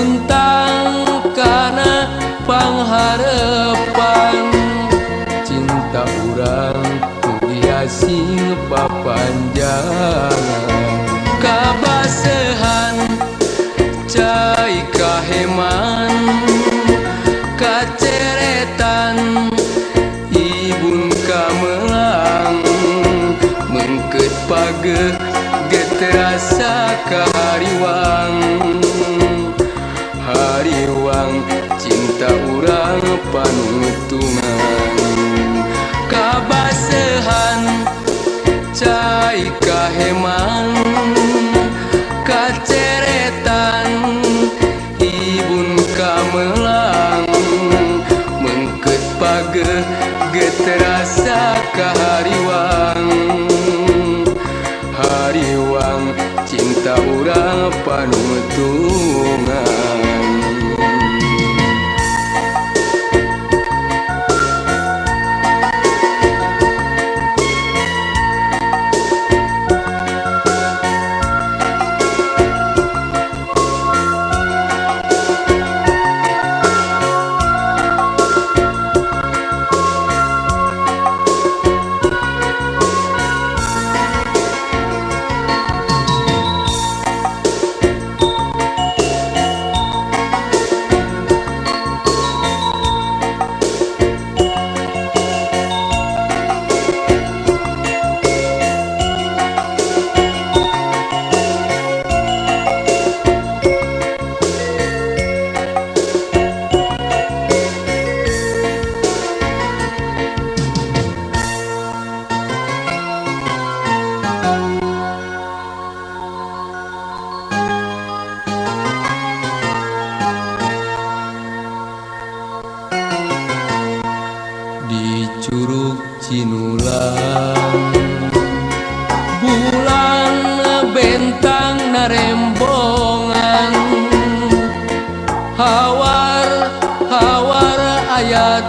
muntang kana pangharepan cinta urang sing papanjangan kabasehan cai kaheman kaceretan ibun kamelang mengket page geterasa kahariwang hariwang cinta urang panutungan kabasehan cai kaheman kaceretan ibun kamelang mengket page geterasa kahariwang hariwang cinta urang panutungan Curug Cinulang bulan bentang narembongan hawar ayat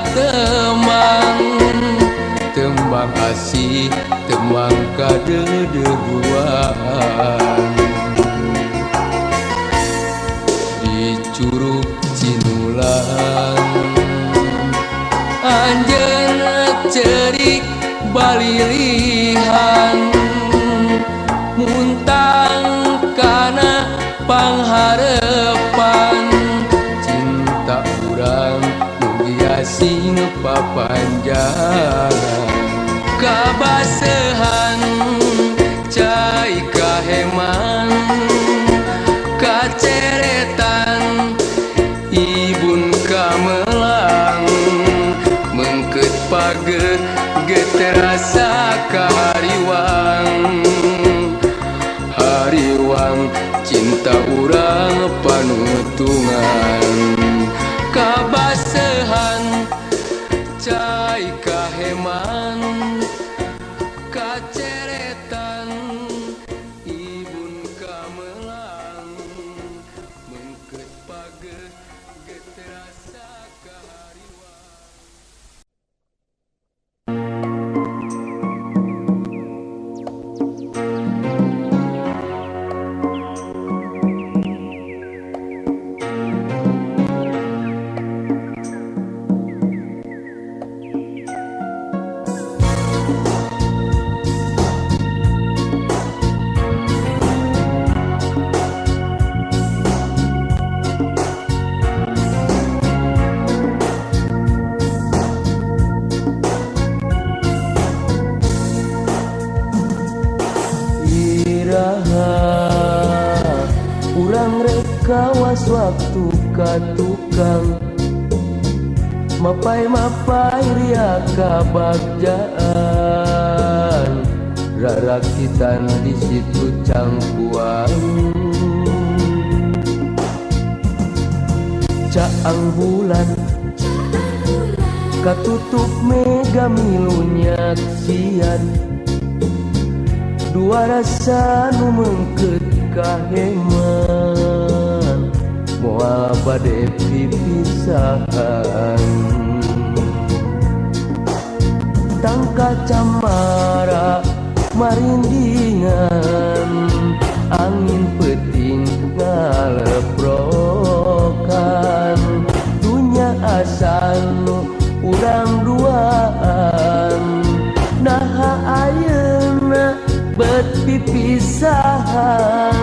tembang asih tembang kadedeguan di Curug Cinulang anjeun cerik balilihan muntang kana pangharepan cinta urang mulia sing papanjangan kabasehan cai kaheman kaceretan ibun kamelang mengket page geterasa kahariwang hariwang cinta urang panutungan kabasehan cai kaheman kaceretan ibun kamelang mengket page geterasa kahariwang. Urang rek kawas waktu ka tukang mapai ria kabagjaan rarakitan di situ cangkuang caang bulan katutup mega milunya sian dua rasa nu mengket kaheman moal bade pipisahan tangka camara marindingan angin peting ngaleprok pipisahan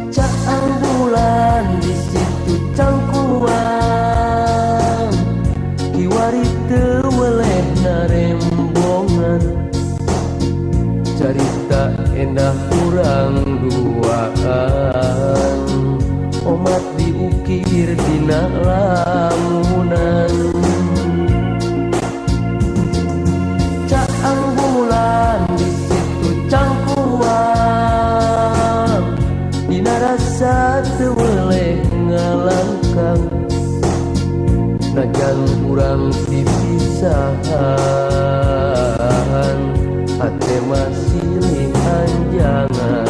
caang bulan di situ cangkuan kiwari teu weleh narembongan carita endah kurang duaan omat diukir dina lamunan caang bulan di situ cangkuan dina rasa teu weleh ngalangkang najan urang pipisahan hate masih anjangan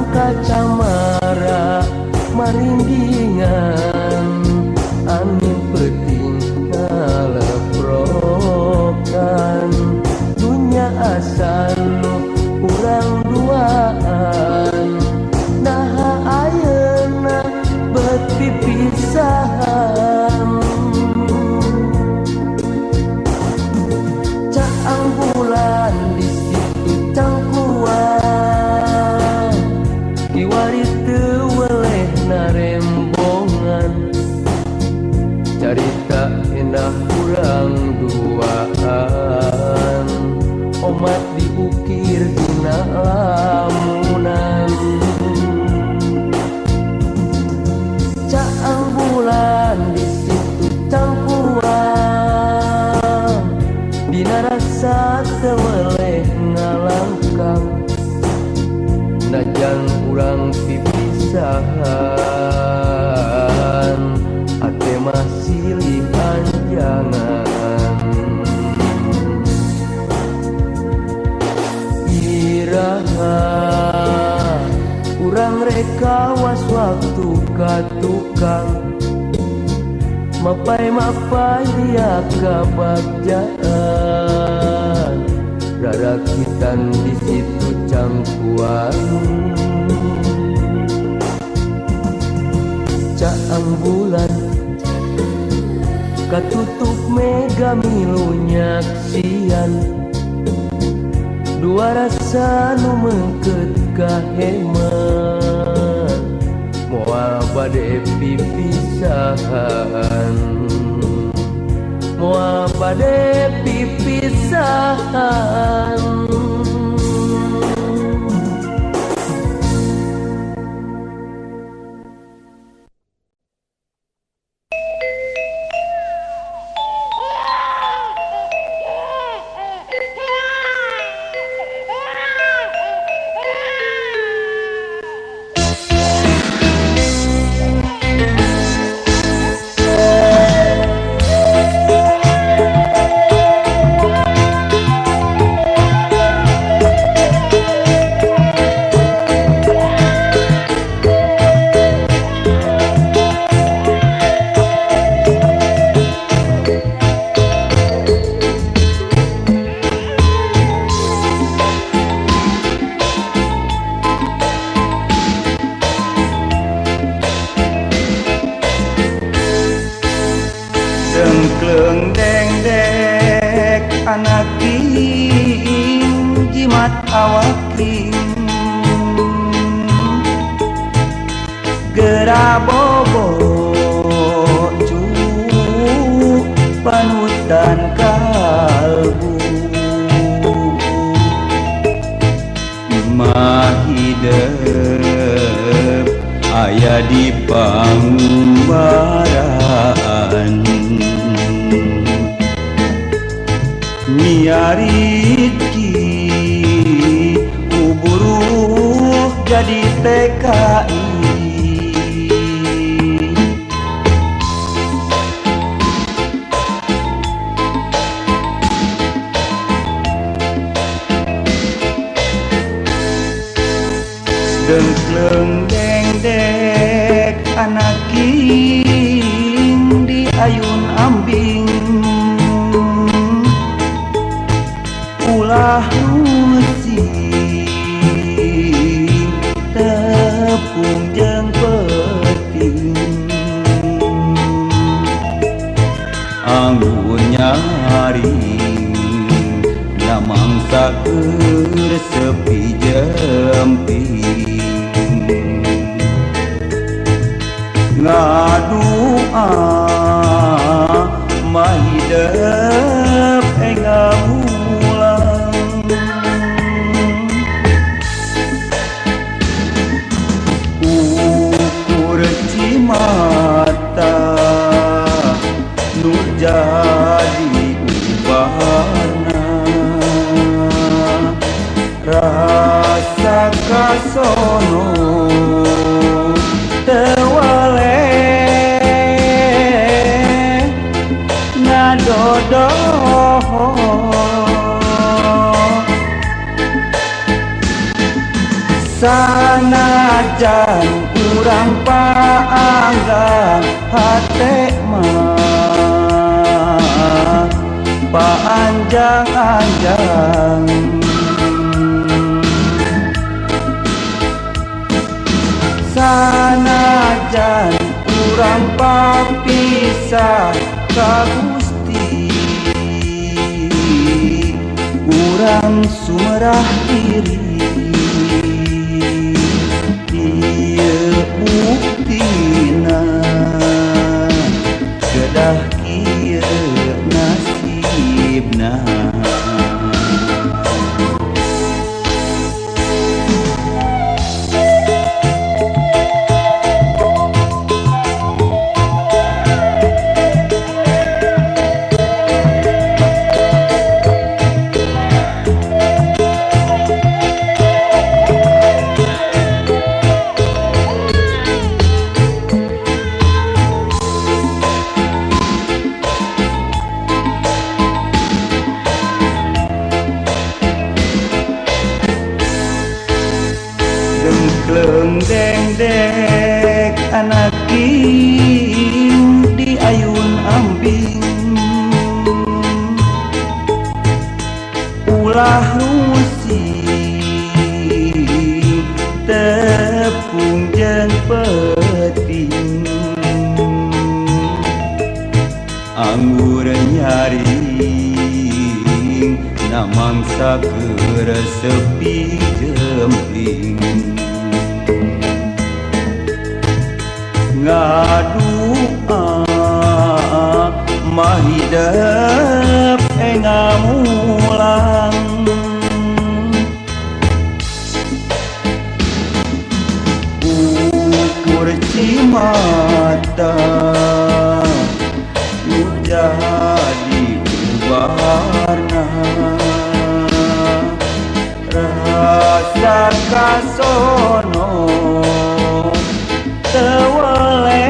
kacamara marindingan angin peting ngaleprokan dunya asan urang duaan naha ayeuna bet pipisahan caang bulan di situ cangkuan kiwari teu weleh narembongan carita endah urang duaan omat diukir dina lamunan caang bulan di situ cangkuan dina rasa teu weleh ngalangkang najan urang pipisahan hate masih anjangan iraha urang reka was waktu ka tukang mapai dia kabagjaan rarakitan di situ cangkuan caang bulan katutup mega milu nyaksian dua rasa nu mengket kaheman moal bade pipisahan moal bade pipisahan Dengkleng dengdek anak king jimat awak king gerabobo cu panutan kalbu mahidep aya di pangumbaran nyiarit di TKI. Dengkleng dengdek anak king di ayun ambing, ulah musing tepung jeung peting, anggun nyaring namangsa keur sepi jemping, ngadua mahidep ngamulang, ukur cimata nu jadi ubahna, rasa kasono tewale ngadodoh, sanajan urang paanggang hate mah paanjang-anjang, sanajan urang papisah ka Gusti, urang sumerah diri, ieu buktina kedah kieu nasibna. Dengkleng dengdek anak king di ayun ambing, ulah rusing tepung jeung peting, anggur nyaring namangsa keur sepi jempling, ngadua mahidep ngamulang, ukur cimata nu jadi ubahna, rasa kasono tewale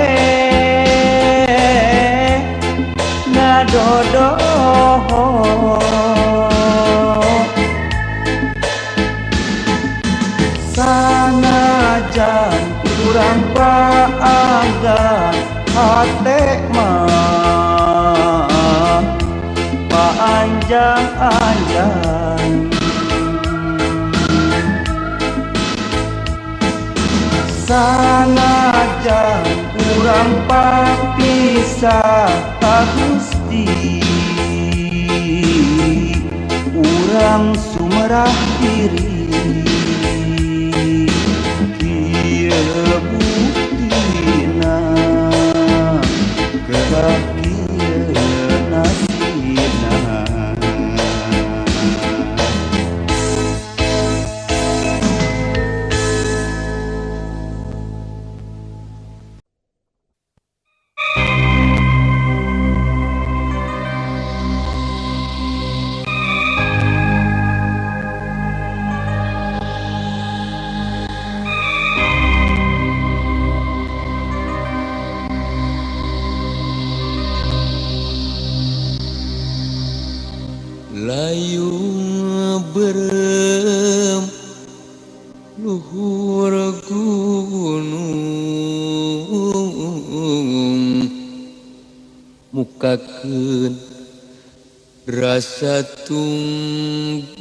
ngadodoh, sanajan urang paanggang hate mah paanjang-anjang, sanajan urang papisah ka Gusti, urang sumerah diri, kieu buktina kedah kieu nasibna. gunung mukakeun rasa tunggara.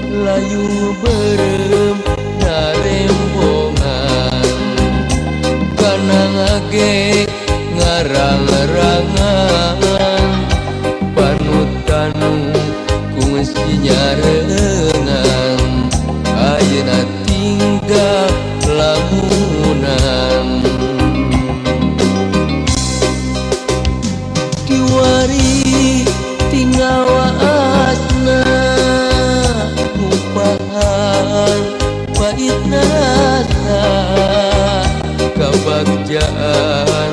Layung berem narembongan kana ngage ngarang-rangan panutanu kungsi nyarengan ayeuna tinggal lamunan kiwari tinggal waasna pahit nasa kabagjaan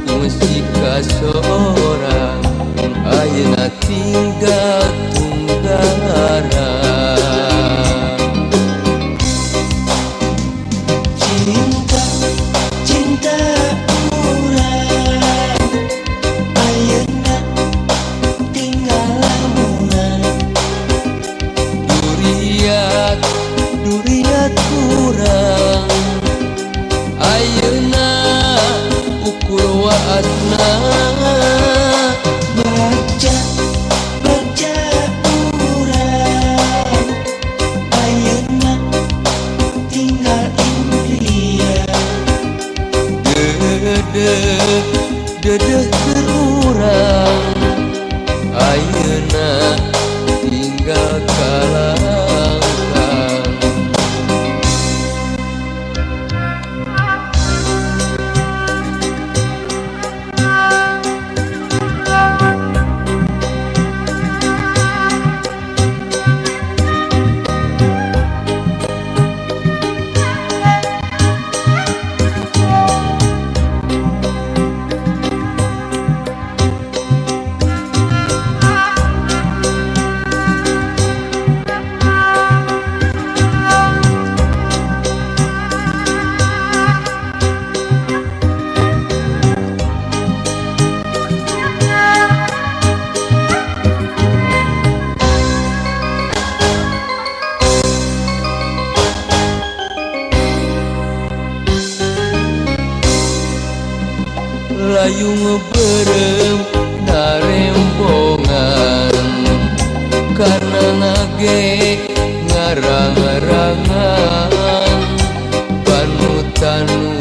musik kasorang ayeuna tinggal tunggara. Cinta, cinta urang ayeuna tinggal lamunan. Duriat kurang ayeuna ukur waasna Baca, baca urang ayeuna tinggal India. dedeh terurang ayeuna tinggal kalangkang. Layung berem narembongan karena ngage ngarang-arangan panutanu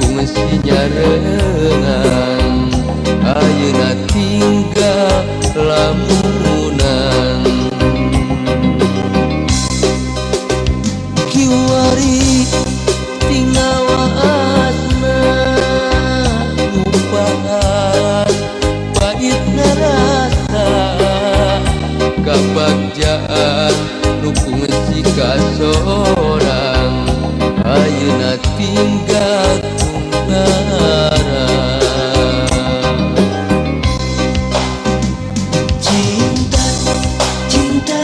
kungsi nyarengan ayeuna tinggal lamunan kiwari tinggal waasna pahit narasa kabagjaan nukung si kasorang ayeuna tinggal tunggara. Cinta, cinta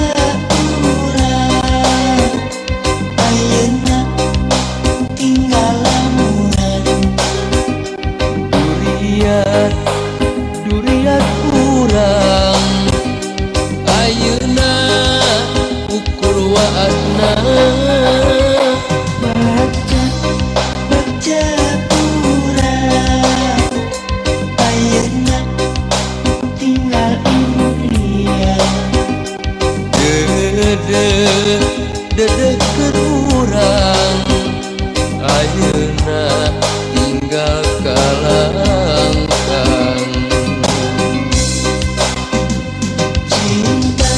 urang ayeuna tinggal lamunan. Duriat kurang ayeuna ukur waasna Baca, baca urang ayeuna tinggal India. dedeh kerurang ayeuna tinggal kalangkang. Cinta,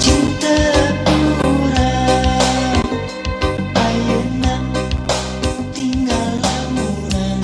cinta urang ayeuna tinggal lamunan.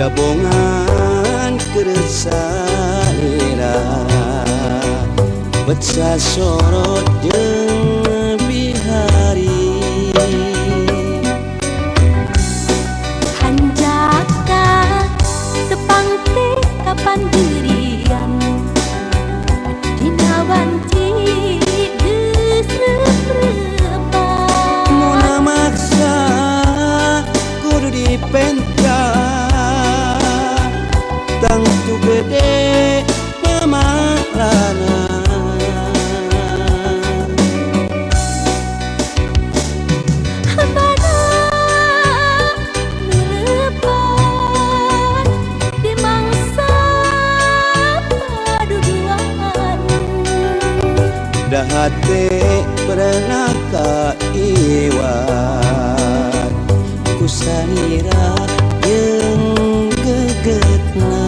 Dabongan keresalira Beca sorot jeung bihari Hanjaka tepang teh kapan dirian Dina wanci geus repan Muna maksa kudu dipenta Tangtu gede pamarana Habana nulepan di mangsa paduduan Dahate pernah kaiwat Kusanira jeung gegetna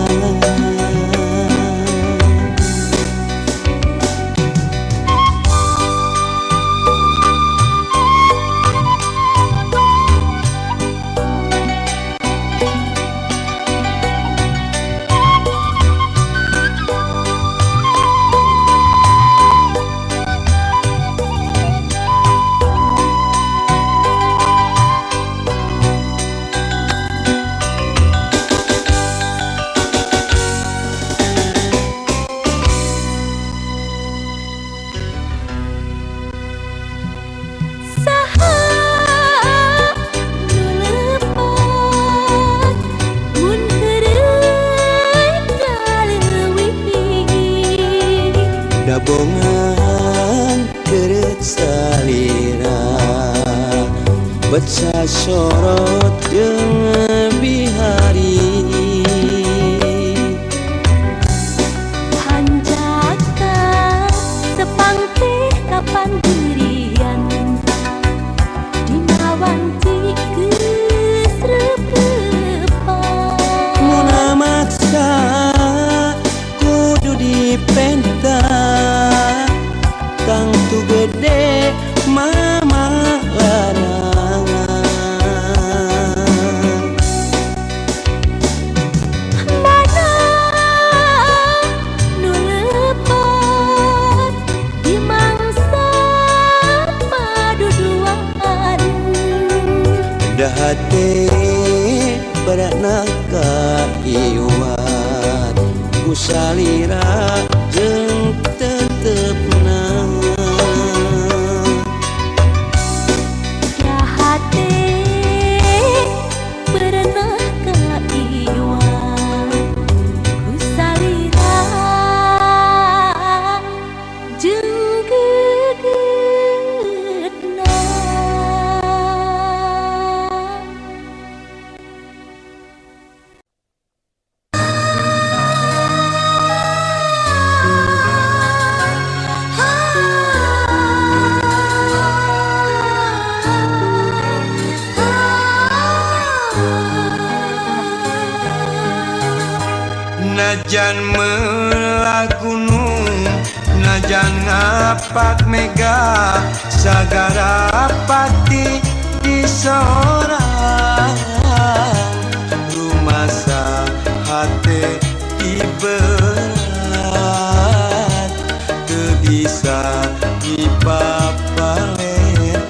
Dabongan keret salira Beca sorot jeung bihari Hanjaka tepang teh kapan dirian Dina wanci geus repan Muna maksa kudu dipenta Tangtu gede mama lanang Mana nulepan di mangsa paduduan Dahate beratna kaiwat Kusalira jeung tetepna Dahate pernah kaiwat Kusalira jeung gegetna Najan meula gunung Najan ngapak mega Sagara pati disorang Rumasa hate iberat Teu bisa dipapaleun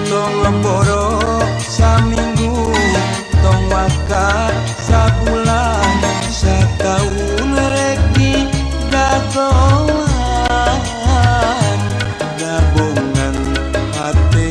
Tong leporo saminggu Tong waka sabulan Sataun rek di dagoan Dabongan hate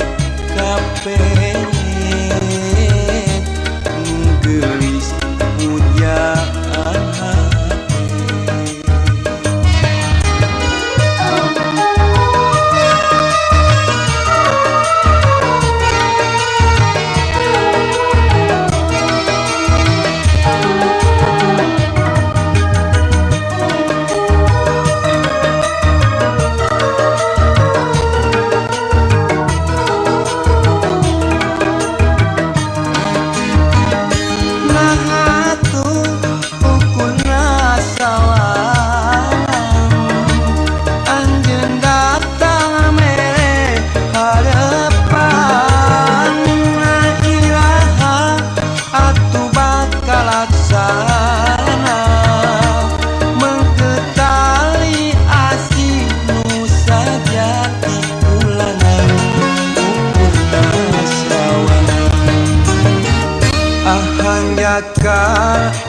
Ahanjaka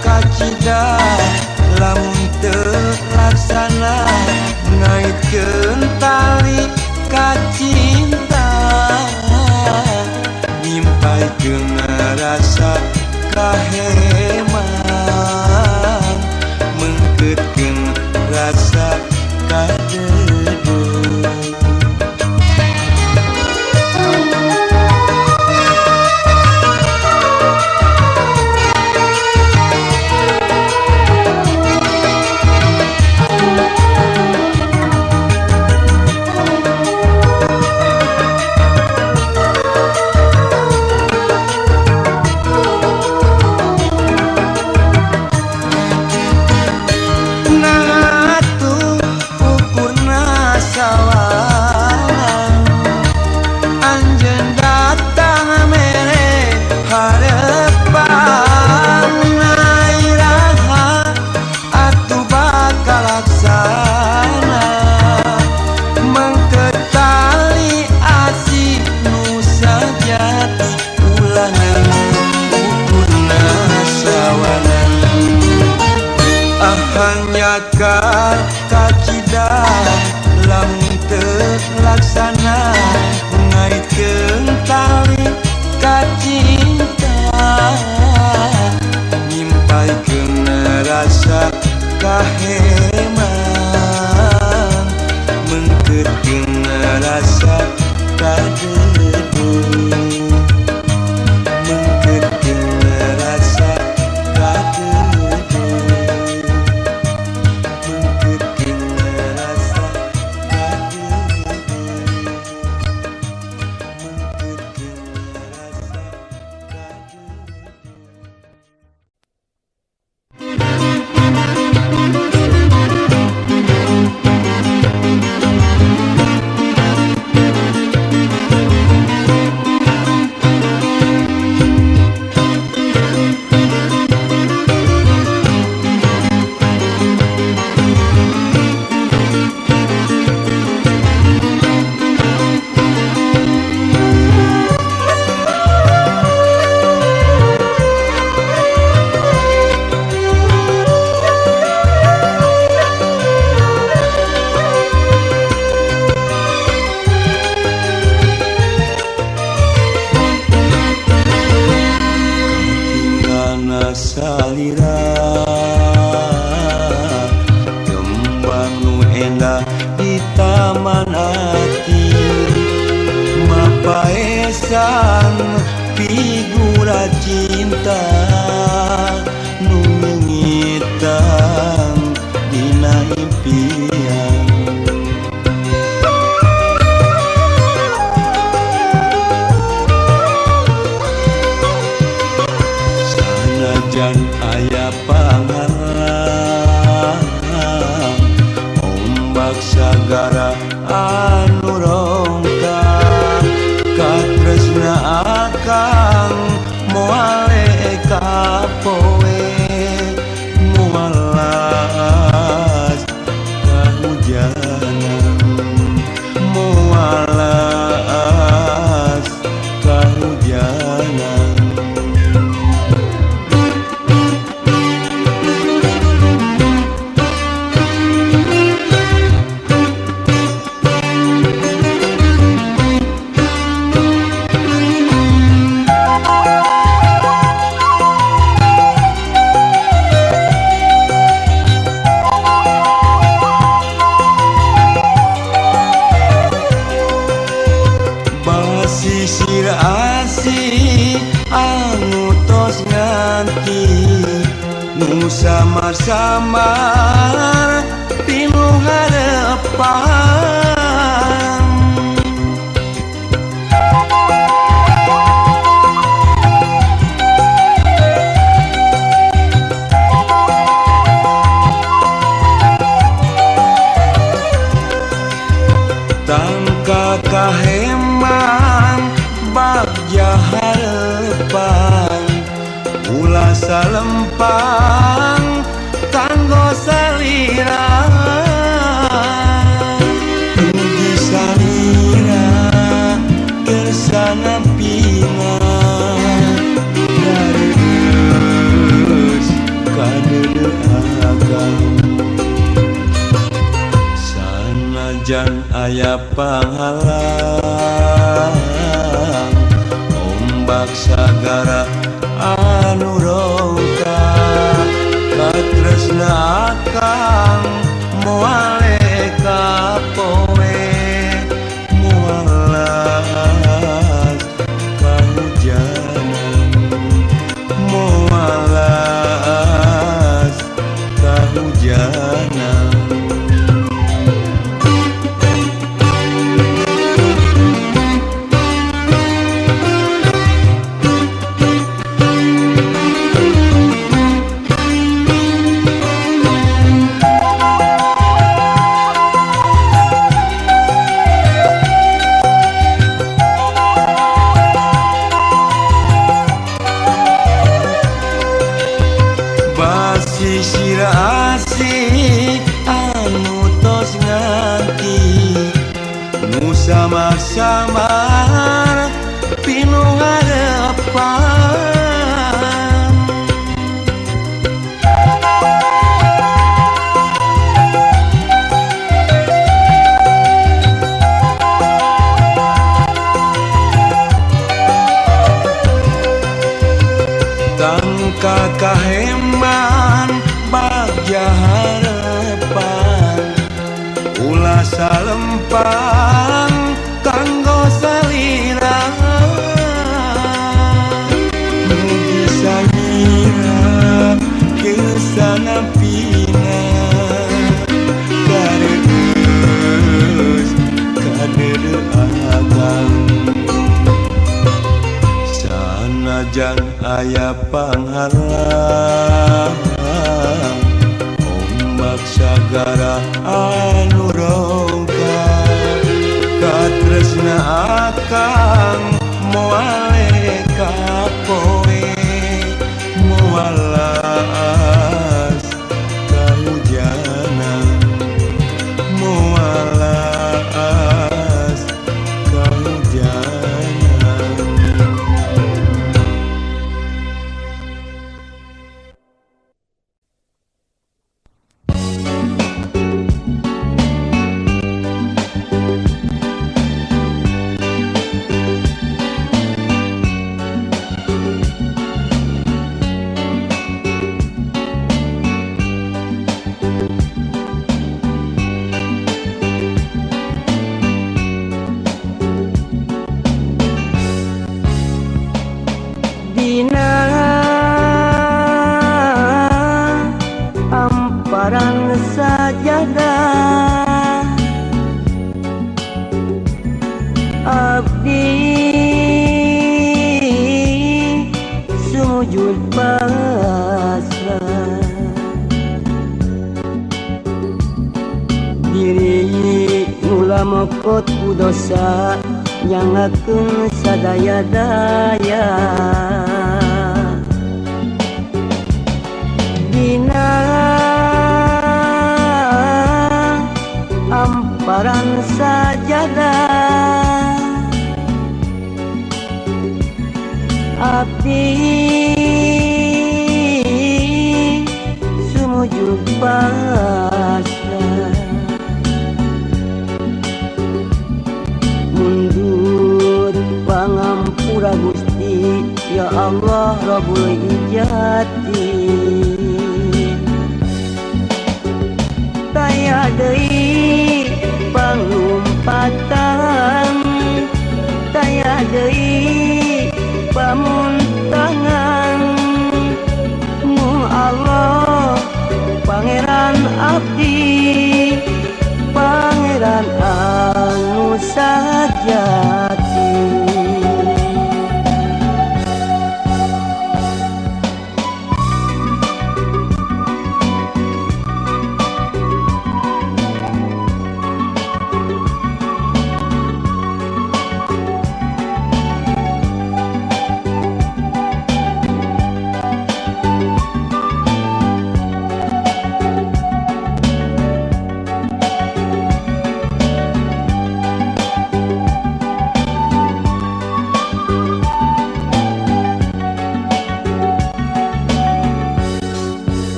kacida lamun terlaksana ngaitkeun tali kacinta nyimpaikeun rasa kaheman mengkeutkeun rasa kadedeung. Kacida lamun terlaksana ngaitkeun tali kacinta nyimpaikeun rasa kaheman mengkeutkeun rasa kadedeung mengkeutkeun rasa kadedeung. Salira kembang nu endah di taman hati mapaesan figura cinta nu ngitan dina impian. Sanajan aya pangarang ombak sagara anu rongkang katresna akang moale kapoe mualas kahujanan mualas kahujanan. Sisir asih anu tos nganti nu samar-samar tinu harepan. Tangka kaheman bagja harapan ulah salempang kanggo salira mugi salira kersana pina dari aya panghalang ombak sagara anu rongka katresna akang moale kapoe mualas kahujanan mualas kahujanan. Sisir asih anu tos nganti nu samar-samar pinu ngarepan tangka kaheman bagja harapan ulah salempang kanggo salira mugi sangira kesana pina kareus kader agang sanajan aya panghalang ombak sagara anu rongka katresna akang moale kapoe mualas kahujanan mualas kahujanan. Dina amparan sajadah abdi sujud pasrah diri mula mokot ku dosa nyangakeun sadaya-daya dina amparan sajadah abdi sumujud pasrah mundur pangampura Gusti ya Allah Rabbul Ijati taya deui pangumpatan taya deui pamuntangan mu Allah pangeran abdi pangeran anu sajati.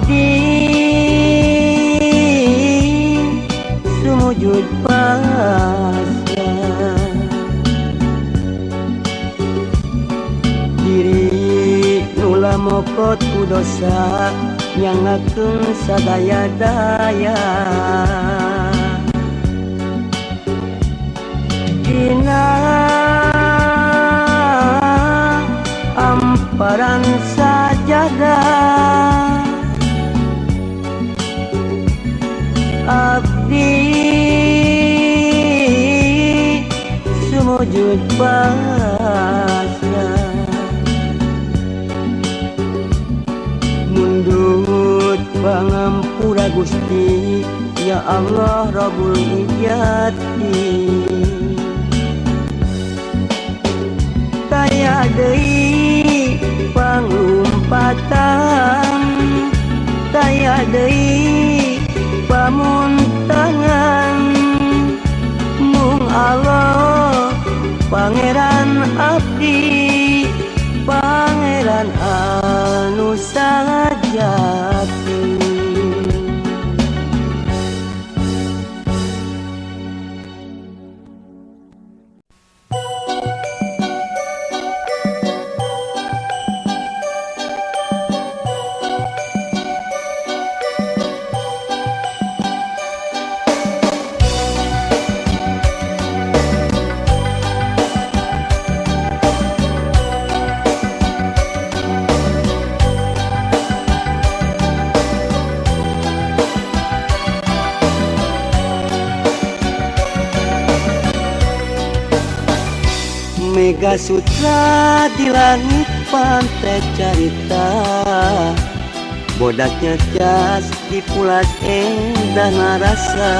abdi sumujud pasrah diri nula mokot ku dosa nyangakeun sadaya-daya dina amparan sajadah abdi sumujud pasrah mundut pangampura Gusti ya Allah Rabbul Ijati taya deui pangumpatan taya deui pamuntangan mung Allah pangeran abdi pangeran anu sajati Mega Sutra di langit pantai carita bodaknya cas di pulas endah narasa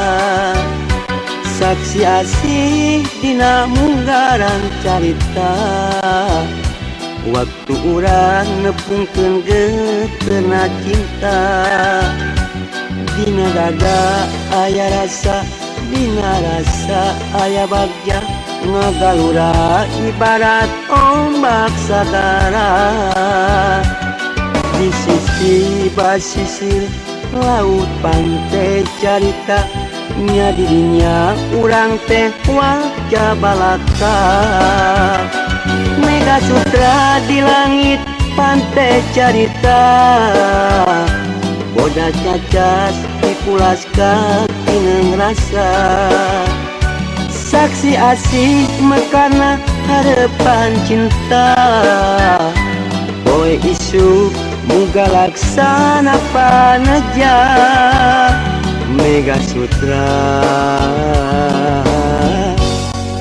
saksi asih dina munggaran carita waktu urang nepungkeun geuteuna cinta dina dada aya rasa dina rasa aya bagja ngagalura ibarat ombak sagara di sisi basisir laut pantai carita nya dirinya urang teh wajah balaka Mega Sutra di langit pantai carita bodas cacas dipulas kaki ngerasa saksi asih mekana harapan cinta poe isu muga laksana paneja Mega Sutra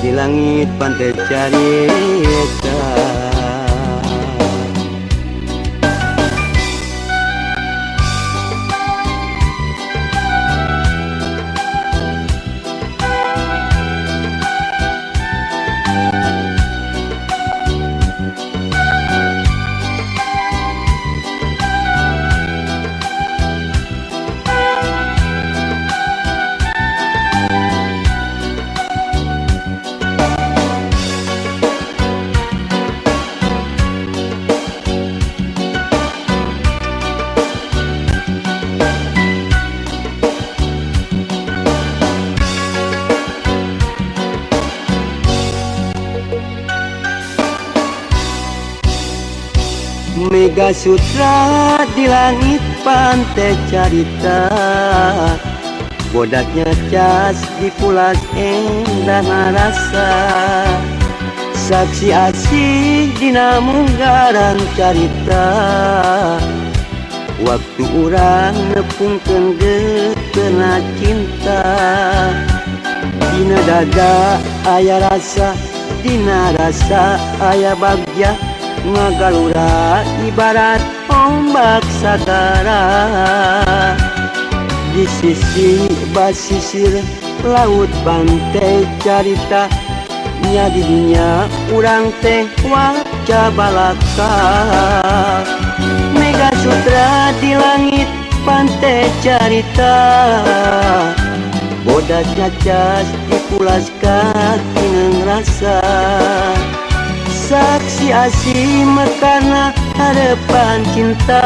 di langit pantai carita Mega Sutra di langit pantai carita bodaknya cas di pulas endah narasa saksi asih dina munggaran carita waktu urang nepungkeun geuteuna cinta dina dada aya rasa dina rasa aya bagja ngagalura ibarat ombak sagara di sisi basisir laut pantai carita nya didinya urang teh wajah balaka Mega Sutra di langit pantai carita bodas cacas dipulas kaki ngerasa saksi asih mekana harapan cinta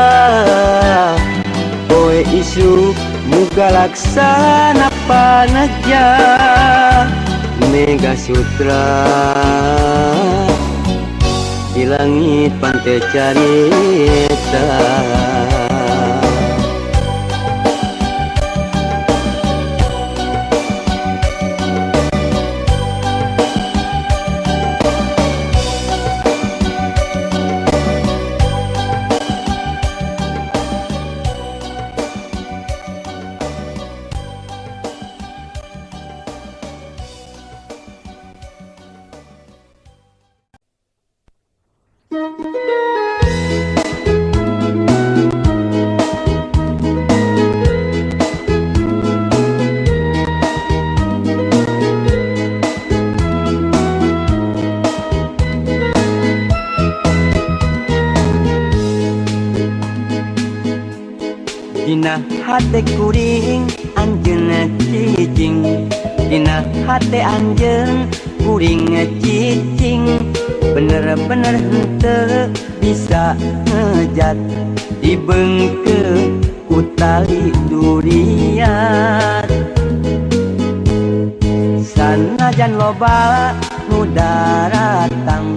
isu muga laksana panaja Mega Sutra di langit pantai carita. Dina hate kuring anjeun cicing, dina hate anjeun kuring cicing, bener-bener henteu bisa ngejat dibeungkeun ku tali durian. Sanajan loba nu daratang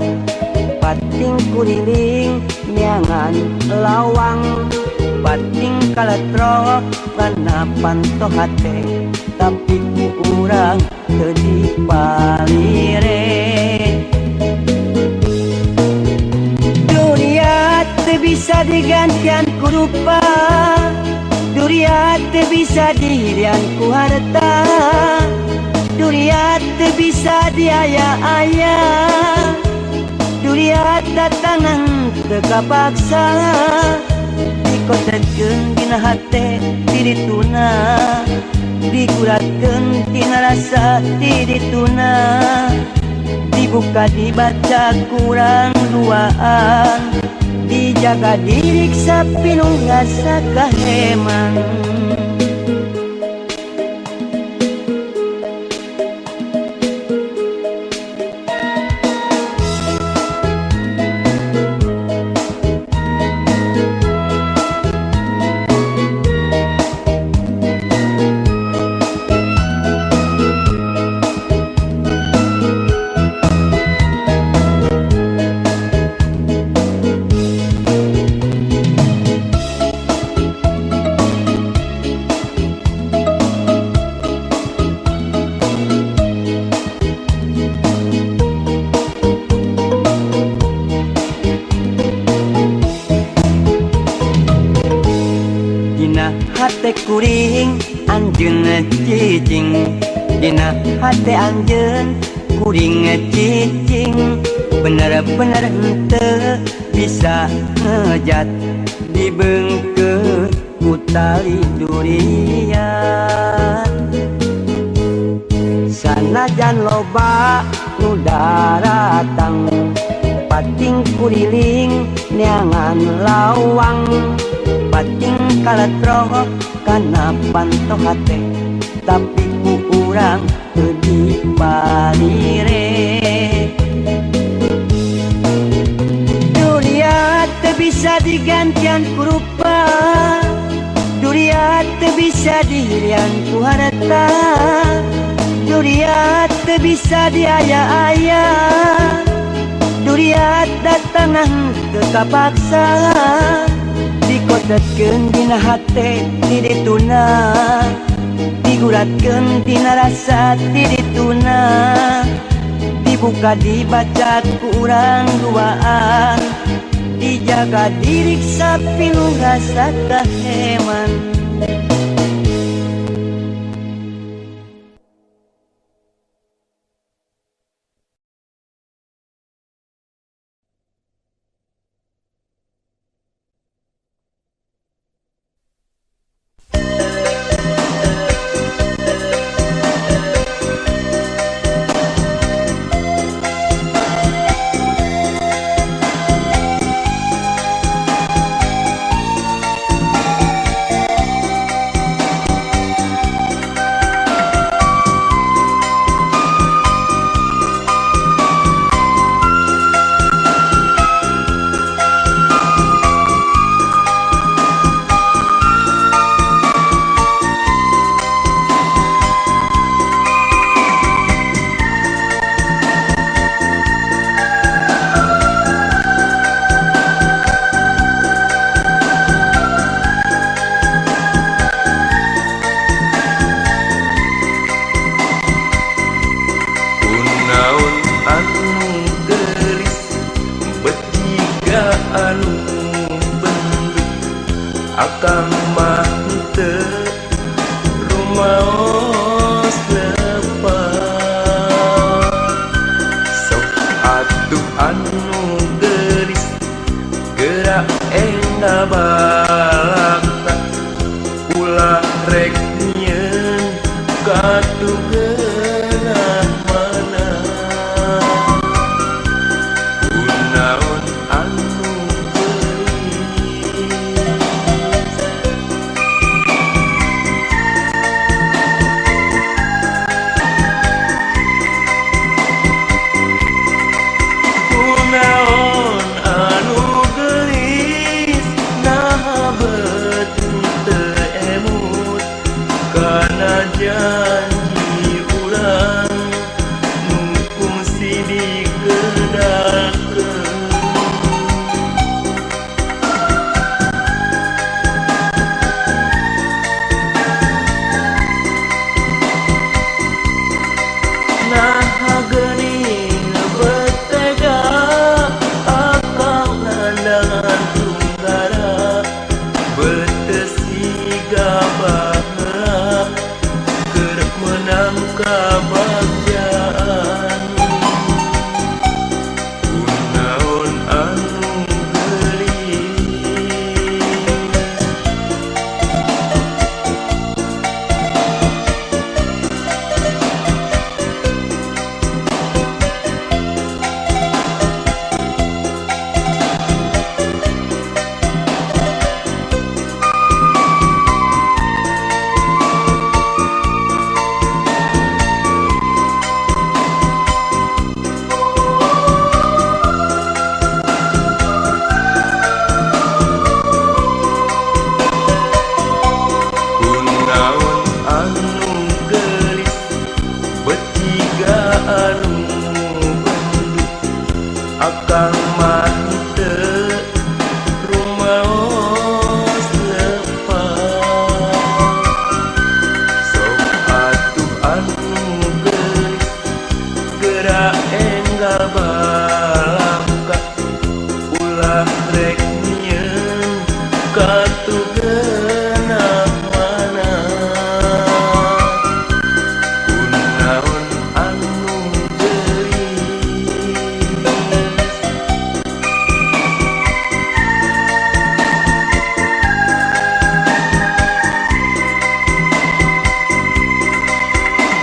pating kuriling neangan lawang, pating kaletro kana panto hate tapi ku urang teu dipalire. Dunia teu bisa digantian ku rupa, dunia teu bisa dihilian ku harta, dunia teu bisa diaya-aya, dunia datangan teu kapaksa. Dikotetkeun dina hate didituna, diguratkeun dina rasa didituna, dibuka dibaca kurang duaan, dijaga diriksa pinuh rasa kaheman. Hate kuring anjeun cicing, dina hate anjeun kuring cicing, bener-bener henteu bisa ngejat dibeungkeun ku tali durian. Sanajan loba nu daratang pating kuriling neangan lawang, pating kaletro kana panto hate tapi ku urang teu dipalire. Dunia teu bisa digantian ku rupa, dunia teu bisa dihilian ku harta, dunia teu bisa diaya-aya, dunia datangan teu kapaksa. Dikotetkeun dina hate didituna, diguratkeun dina rasa didituna, dibuka dibaca kurang duaan, dijaga diriksa pinuh rasa kaheman. akang mah teu rumaos lepas. Sok atuh anu geulis gerak enggal balaka ulah rek nyieun katugeunah mana. Kunaon anu geulis kunaon anu geulis naha beuteung teu emut kana janji urang nu kungsi digeudakeun. Naha geuning betega akang nandangan tunggara beuteu siga baheula keur meunang kabagjaan. Kunaon anu geulis kunaon anu geulis beciga anu benduk akang mah teu rumaos lepas. Sok atuh anu geulis gerak enggal balaka ulah rek nyieun katugeunah mana. Kunaon anu geulis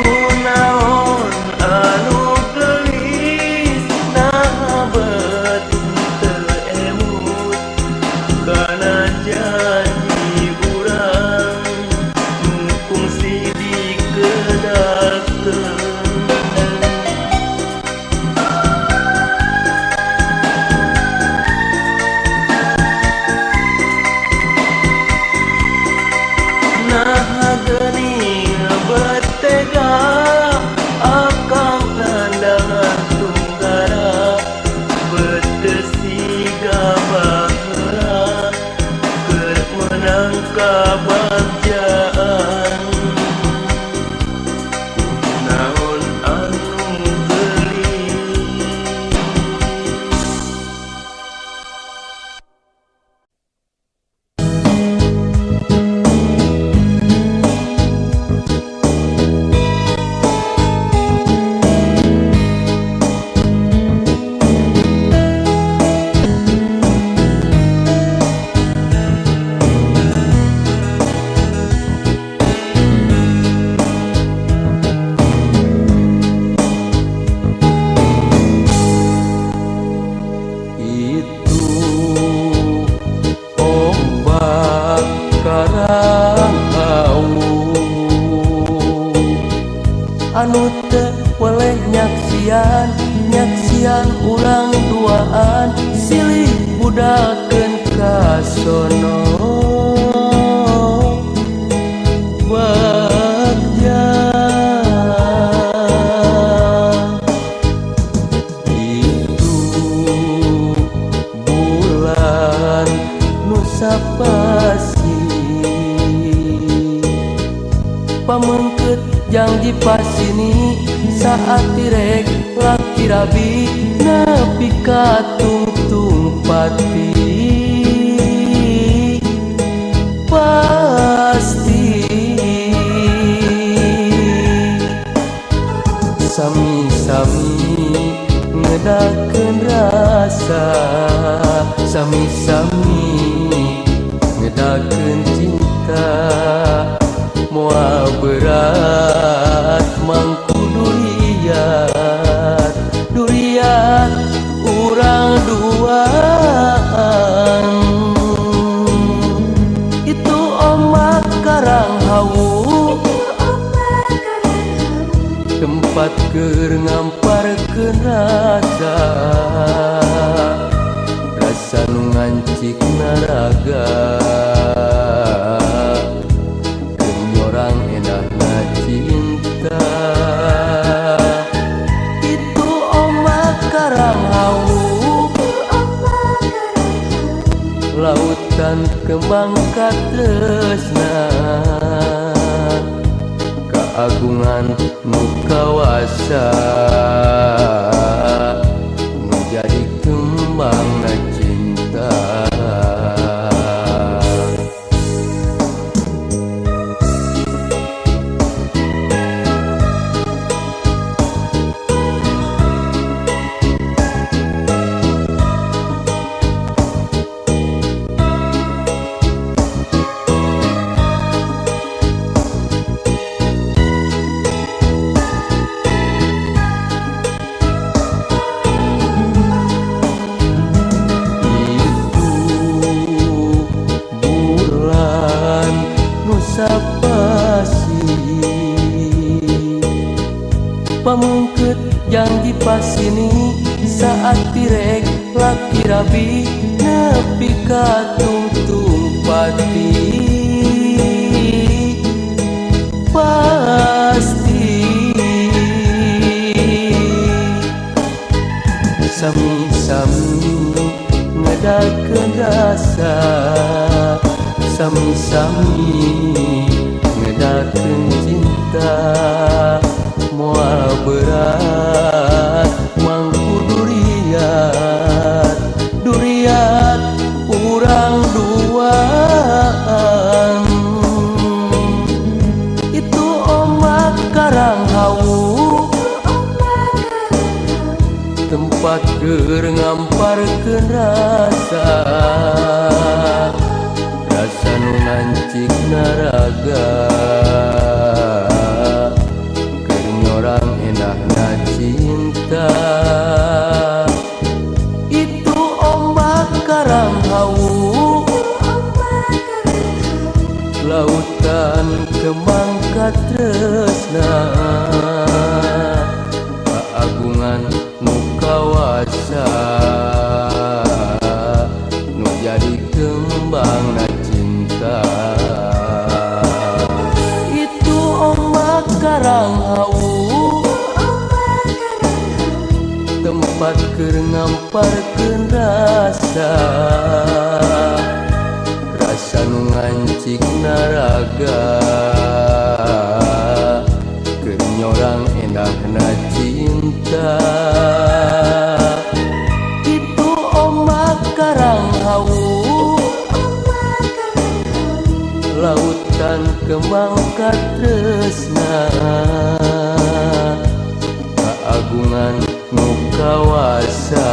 kunaon anu geulis naha beuteung teu emut kana janji urang nu kungsi digeudakeun. Naha geuning betega akang nandangan tunggara beuteu siga baheula keur meunang kabagjaan. Kunaon anu geulis itu ombak karang anu teu boleh nyaksian urang duaan silih budakeun ka sono bagja. Itu bulan nusa pasi pamengkeut janji pasini saat tirek laki rabi nepi ka tungtung pati ngedakeun rasa sami-sami ngedakeun cinta moal berat mangku durian urang duaan itu omak karang hawu tempat keur ngamparkeun rasa nu ngancik naraga keur nyorang enakna cinta itu omak karang hawu lautan kembang katresna keagungan nu kawasa nu jadi kembangna cinta pamungkeut janji pasini saat tirek laki rabi nepi ka tungtung pati pasti sami-sami ngedakeun rasa sami-sami ngedakeun cinta moal berat mangku durian urang duaan itu omak karang hawu tempat keur ngamparkeun rasa nu ngancik naraga orang enakna cinta itu ombak karang hawu lautan kembang katresna keagungan nu kawasa nu jadi kembangna cinta itu ombak karang hawu tempat keur ngamparkeun rasa nu ngancik naraga keur nyorang endahna cinta itu omak karang hawu lautan kembang katresna keagungan nu kawasa